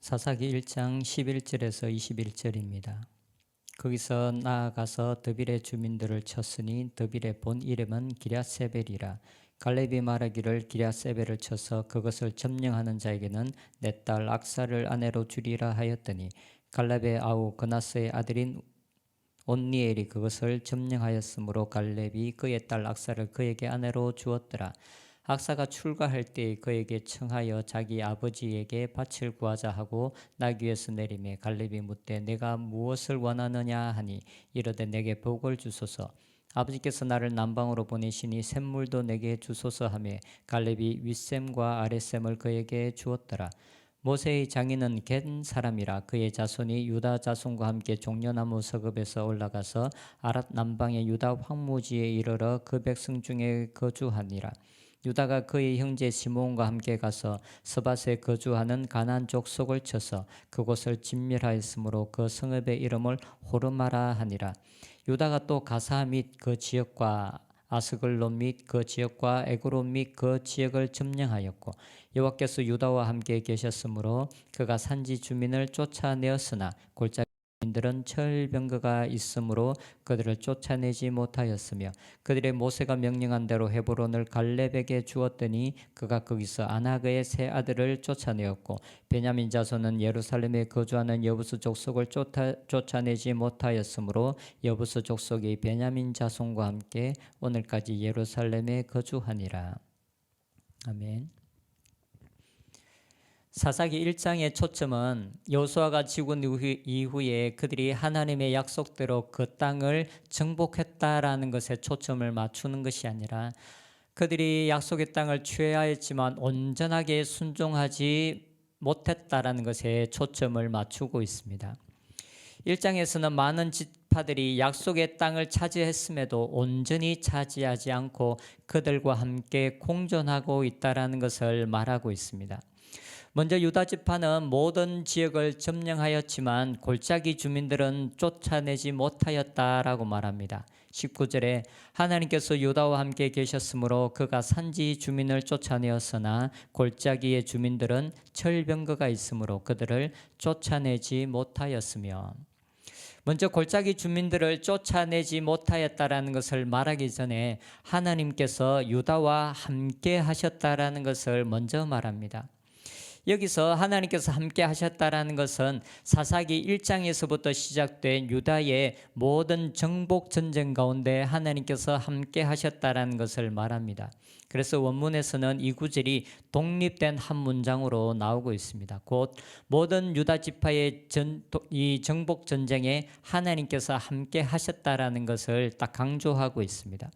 사사기 1장 11절에서 21절입니다. 거기서 나아가서 드빌의 주민들을 쳤으니 드빌의 본 이름은 기럇세벨이라. 갈렙이 말하기를 기럇세벨을 쳐서 그것을 점령하는 자에게는 내 딸 악사를 아내로 주리라 하였더니 갈렙의 아우 그나스의 아들인 온니엘이 그것을 점령하였으므로 갈렙이 그의 딸 악사를 그에게 아내로 주었더라. 악사가 출가할 때에 그에게 청하여 자기 아버지에게 밭을 구하자 하고 나귀에서 내리매 갈렙이 묻되 내가 무엇을 원하느냐 하니 이르되 내게 복을 주소서. 아버지께서 나를 남방으로 보내시니 샘물도 내게 주소서 하며 갈렙이 윗샘과 아랫샘을 그에게 주었더라. 모세의 장인은 겐 사람이라. 그의 자손이 유다 자손과 함께 종려나무 서급에서 올라가서 아랏 남방의 유다 황무지에 이르러 그 백성 중에 거주하니라. 유다가 그의 형제 시므온과 함께 가서 스밧에 거주하는 가나안 족속을 쳐서 그곳을 진멸하였으므로 그 성읍의 이름을 호르마라 하니라. 유다가 또 가사 및 그 지역과 아스글론 및 그 지역과 에그론 및 그 지역을 점령하였고 여호와께서 유다와 함께 계셨으므로 그가 산지 주민을 쫓아내었으나 골짜기 주민들은 철병거가 있으므로 그들을 쫓아내지 못하였으며 그들의 모세가 명령한 대로 헤브론을 갈렙에게 주었더니 그가 거기서 아나그의 세 아들을 쫓아내었고 베냐민 자손은 예루살렘에 거주하는 여부스 족속을 쫓아내지 못하였으므로 여부스 족속이 베냐민 자손과 함께 오늘까지 예루살렘에 거주하니라. 아멘. 사사기 1장의 초점은 여호수아가 죽은 이후에 그들이 하나님의 약속대로 그 땅을 정복했다라는 것에 초점을 맞추는 것이 아니라 그들이 약속의 땅을 취하였지만 온전하게 순종하지 못했다라는 것에 초점을 맞추고 있습니다. 1장에서는 많은 지파들이 약속의 땅을 차지했음에도 온전히 차지하지 않고 그들과 함께 공존하고 있다라는 것을 말하고 있습니다. 먼저 유다 지파는 모든 지역을 점령하였지만 골짜기 주민들은 쫓아내지 못하였다라고 말합니다. 19절에 하나님께서 유다와 함께 계셨으므로 그가 산지 주민을 쫓아내었으나 골짜기의 주민들은 철병거가 있으므로 그들을 쫓아내지 못하였으며, 먼저 골짜기 주민들을 쫓아내지 못하였다라는 것을 말하기 전에 하나님께서 유다와 함께 하셨다라는 것을 먼저 말합니다. 여기서 하나님께서 함께 하셨다라는 것은 사사기 1장에서부터 시작된 유다의 모든 정복 전쟁 가운데 하나님께서 함께 하셨다라는 것을 말합니다. 그래서 원문에서는 이 구절이 독립된 한 문장으로 나오고 있습니다. 곧 모든 유다 지파의 이 정복 전쟁에 하나님께서 함께 하셨다라는 것을 딱 강조하고 있습니다.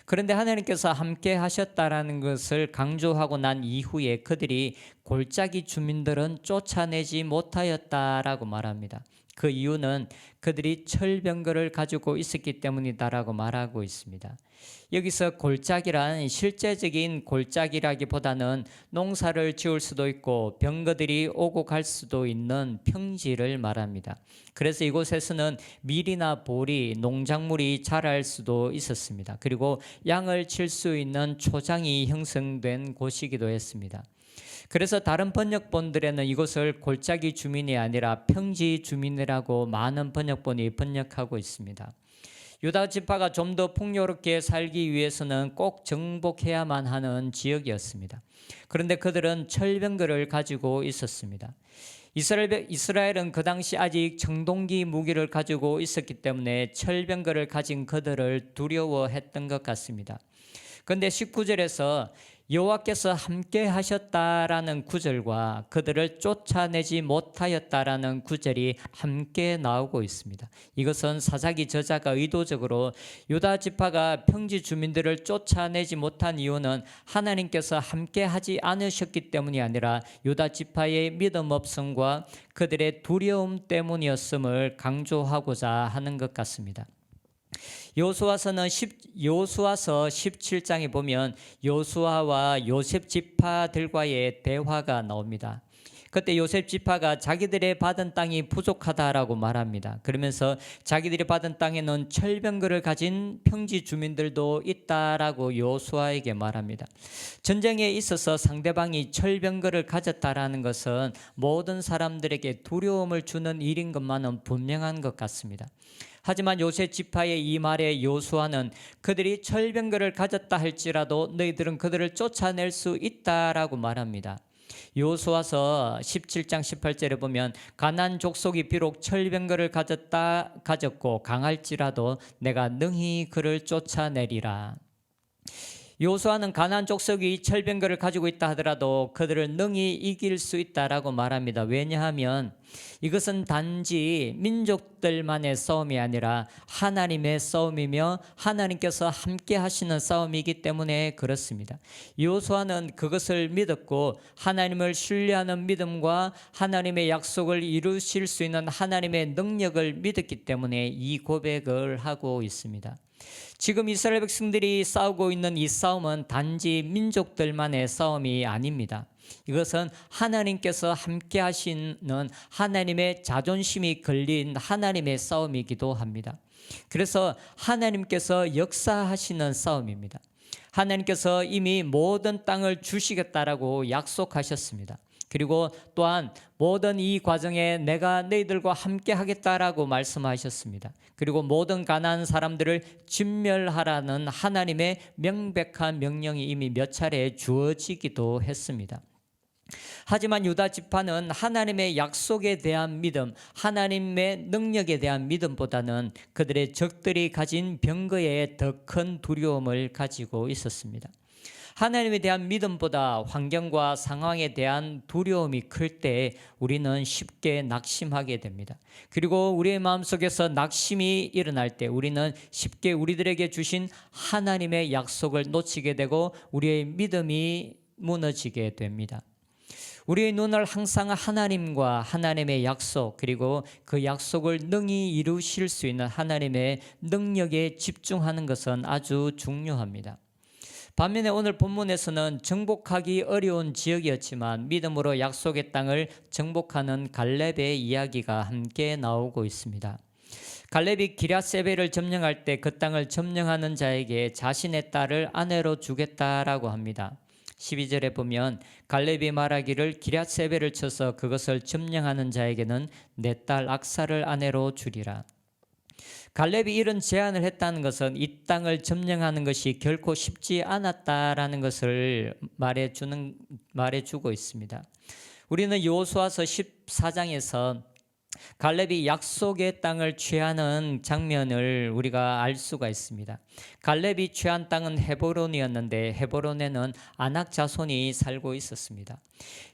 그런데 하나님께서 함께 하셨다라는 것을 강조하고 난 이후에 그들이 골짜기 주민들은 쫓아내지 못하였다라고 말합니다. 그 이유는 그들이 철병거를 가지고 있었기 때문이다라고 말하고 있습니다. 여기서 골짜기란 실제적인 골짜기라기보다는 농사를 지을 수도 있고 병거들이 오고 갈 수도 있는 평지를 말합니다. 그래서 이곳에서는 밀이나 보리, 농작물이 자랄 수도 있었습니다. 그리고 양을 칠 수 있는 초장이 형성된 곳이기도 했습니다. 그래서 다른 번역본들에는 이것을 골짜기 주민이 아니라 평지 주민이라고 많은 번역본이 번역하고 있습니다. 유다 지파가 좀 더 풍요롭게 살기 위해서는 꼭 정복해야만 하는 지역이었습니다. 그런데 그들은 철병거를 가지고 있었습니다. 이스라엘은 그 당시 아직 청동기 무기를 가지고 있었기 때문에 철병거를 가진 그들을 두려워했던 것 같습니다. 그런데 19절에서 여호와께서 함께 하셨다라는 구절과 그들을 쫓아내지 못하였다라는 구절이 함께 나오고 있습니다. 이것은 사사기 저자가 의도적으로 유다 지파가 평지 주민들을 쫓아내지 못한 이유는 하나님께서 함께 하지 않으셨기 때문이 아니라 유다 지파의 믿음 없음과 그들의 두려움 때문이었음을 강조하고자 하는 것 같습니다. 여호수아서 17장에 보면 여호수아와 요셉 지파들과의 대화가 나옵니다. 그때 요셉 지파가 자기들의 받은 땅이 부족하다라고 말합니다. 그러면서 자기들이 받은 땅에는 철병거를 가진 평지 주민들도 있다라고 여호수아에게 말합니다. 전쟁에 있어서 상대방이 철병거를 가졌다라는 것은 모든 사람들에게 두려움을 주는 일인 것만은 분명한 것 같습니다. 하지만 요셉 지파의 이 말에 여호수아는 그들이 철병거를 가졌다 할지라도 너희들은 그들을 쫓아낼 수 있다라고 말합니다. 여호수아서 17장 18절에 보면 가나안 족속이 비록 철병거를 가졌고 강할지라도 내가 능히 그를 쫓아내리라. 여호수아는 가나안 족속이 철병거를 가지고 있다 하더라도 그들을 능히 이길 수 있다라고 말합니다. 왜냐하면 이것은 단지 민족들만의 싸움이 아니라 하나님의 싸움이며 하나님께서 함께 하시는 싸움이기 때문에 그렇습니다. 여호수아는 그것을 믿었고 하나님을 신뢰하는 믿음과 하나님의 약속을 이루실 수 있는 하나님의 능력을 믿었기 때문에 이 고백을 하고 있습니다. 지금 이스라엘 백성들이 싸우고 있는 이 싸움은 단지 민족들만의 싸움이 아닙니다. 이것은 하나님께서 함께 하시는 하나님의 자존심이 걸린 하나님의 싸움이기도 합니다. 그래서 하나님께서 역사하시는 싸움입니다. 하나님께서 이미 모든 땅을 주시겠다라고 약속하셨습니다. 그리고 또한 모든 이 과정에 내가 너희들과 함께 하겠다라고 말씀하셨습니다. 그리고 모든 가나안 사람들을 진멸하라는 하나님의 명백한 명령이 이미 몇 차례 주어지기도 했습니다. 하지만 유다 지파는 하나님의 약속에 대한 믿음, 하나님의 능력에 대한 믿음보다는 그들의 적들이 가진 병거에 더 큰 두려움을 가지고 있었습니다. 하나님에 대한 믿음보다 환경과 상황에 대한 두려움이 클 때 우리는 쉽게 낙심하게 됩니다. 그리고 우리의 마음속에서 낙심이 일어날 때 우리는 쉽게 우리들에게 주신 하나님의 약속을 놓치게 되고 우리의 믿음이 무너지게 됩니다. 우리의 눈을 항상 하나님과 하나님의 약속 그리고 그 약속을 능히 이루실 수 있는 하나님의 능력에 집중하는 것은 아주 중요합니다. 반면에 오늘 본문에서는 정복하기 어려운 지역이었지만 믿음으로 약속의 땅을 정복하는 갈렙의 이야기가 함께 나오고 있습니다. 갈렙이 기럇세벨을 점령할 때 그 땅을 점령하는 자에게 자신의 딸을 아내로 주겠다라고 합니다. 12절에 보면 갈렙이 말하기를 기럇세벨을 쳐서 그것을 점령하는 자에게는 내 딸 악사를 아내로 주리라. 갈렙이 이런 제안을 했다는 것은 이 땅을 점령하는 것이 결코 쉽지 않았다라는 것을 말해주고 있습니다. 우리는 여호수아서 14장에서 갈렙이 약속의 땅을 취하는 장면을 우리가 알 수가 있습니다. 갈렙이 취한 땅은 헤브론이었는데 헤브론에는 아낙 자손이 살고 있었습니다.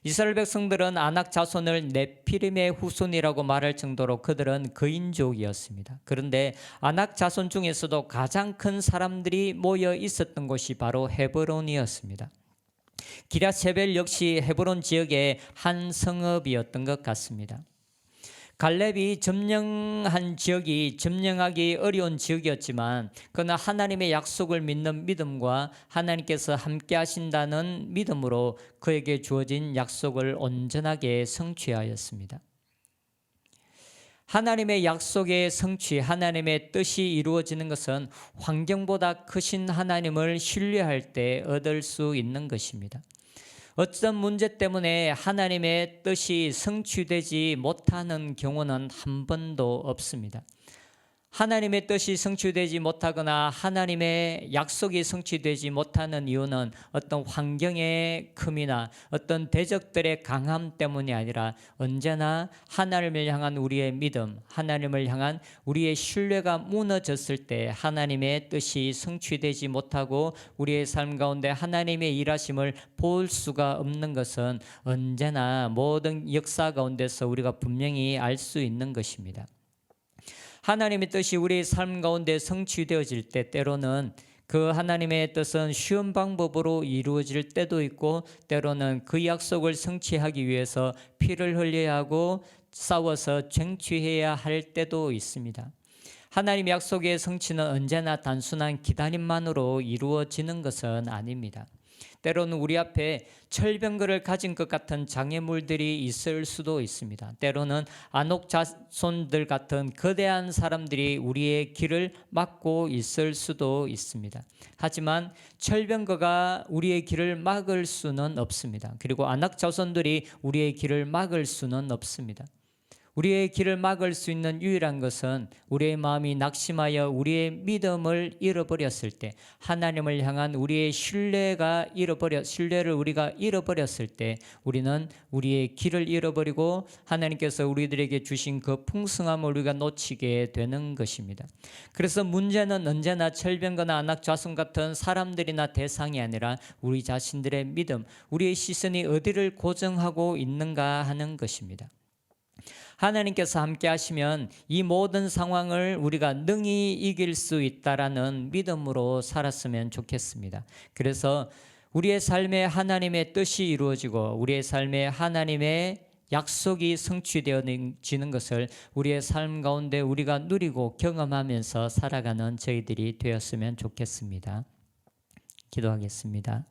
이스라엘 백성들은 아낙 자손을 네피림의 후손이라고 말할 정도로 그들은 거인족이었습니다. 그런데 아낙 자손 중에서도 가장 큰 사람들이 모여 있었던 곳이 바로 헤브론이었습니다. 기럇세벨 역시 헤브론 지역의 한 성읍이었던 것 같습니다. 갈렙이 점령한 지역이 점령하기 어려운 지역이었지만 그는 하나님의 약속을 믿는 믿음과 하나님께서 함께 하신다는 믿음으로 그에게 주어진 약속을 온전하게 성취하였습니다. 하나님의 약속의 성취, 하나님의 뜻이 이루어지는 것은 환경보다 크신 하나님을 신뢰할 때 얻을 수 있는 것입니다. 어떤 문제 때문에 하나님의 뜻이 성취되지 못하는 경우는 한 번도 없습니다. 하나님의 뜻이 성취되지 못하거나 하나님의 약속이 성취되지 못하는 이유는 어떤 환경의 큼이나 어떤 대적들의 강함 때문이 아니라 언제나 하나님을 향한 우리의 믿음, 하나님을 향한 우리의 신뢰가 무너졌을 때 하나님의 뜻이 성취되지 못하고 우리의 삶 가운데 하나님의 일하심을 볼 수가 없는 것은 언제나 모든 역사 가운데서 우리가 분명히 알 수 있는 것입니다. 하나님의 뜻이 우리의 삶 가운데 성취되어질 때 때로는 그 하나님의 뜻은 쉬운 방법으로 이루어질 때도 있고 때로는 그 약속을 성취하기 위해서 피를 흘려야 하고 싸워서 쟁취해야 할 때도 있습니다. 하나님의 약속의 성취는 언제나 단순한 기다림만으로 이루어지는 것은 아닙니다. 때로는 우리 앞에 철병거를 가진 것 같은 장애물들이 있을 수도 있습니다. 때로는 안옥 자손들 같은 거대한 사람들이 우리의 길을 막고 있을 수도 있습니다. 하지만 철병거가 우리의 길을 막을 수는 없습니다. 그리고 안악 자손들이 우리의 길을 막을 수는 없습니다. 우리의 길을 막을 수 있는 유일한 것은 우리의 마음이 낙심하여 우리의 믿음을 잃어버렸을 때, 하나님을 향한 우리의 신뢰를 우리가 잃어버렸을 때 우리는 우리의 길을 잃어버리고 하나님께서 우리들에게 주신 그 풍성함을 우리가 놓치게 되는 것입니다. 그래서 문제는 언제나 철병거나 안악 자손 같은 사람들이나 대상이 아니라 우리 자신들의 믿음, 우리의 시선이 어디를 고정하고 있는가 하는 것입니다. 하나님께서 함께 하시면 이 모든 상황을 우리가 능히 이길 수 있다라는 믿음으로 살았으면 좋겠습니다. 그래서 우리의 삶에 하나님의 뜻이 이루어지고 우리의 삶에 하나님의 약속이 성취되어지는 것을 우리의 삶 가운데 우리가 누리고 경험하면서 살아가는 저희들이 되었으면 좋겠습니다. 기도하겠습니다.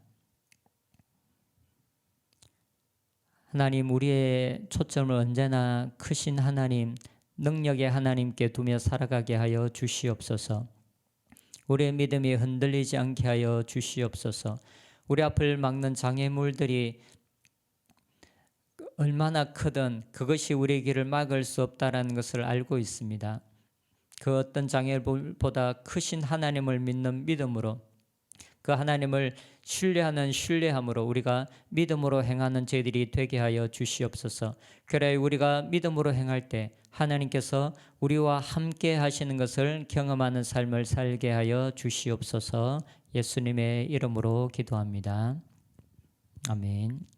하나님, 우리의 초점을 언제나 크신 하나님, 능력의 하나님께 두며 살아가게 하여 주시옵소서. 우리의 믿음이 흔들리지 않게 하여 주시옵소서. 우리 앞을 막는 장애물들이 얼마나 크든 그것이 우리의 길을 막을 수 없다는 것을 알고 있습니다. 그 어떤 장애물보다 크신 하나님을 믿는 믿음으로, 그 하나님을 신뢰하는 신뢰함으로 우리가 믿음으로 행하는 저희들이 되게 하여 주시옵소서. 그래 우리가 믿음으로 행할 때 하나님께서 우리와 함께 하시는 것을 경험하는 삶을 살게 하여 주시옵소서. 예수님의 이름으로 기도합니다. 아멘.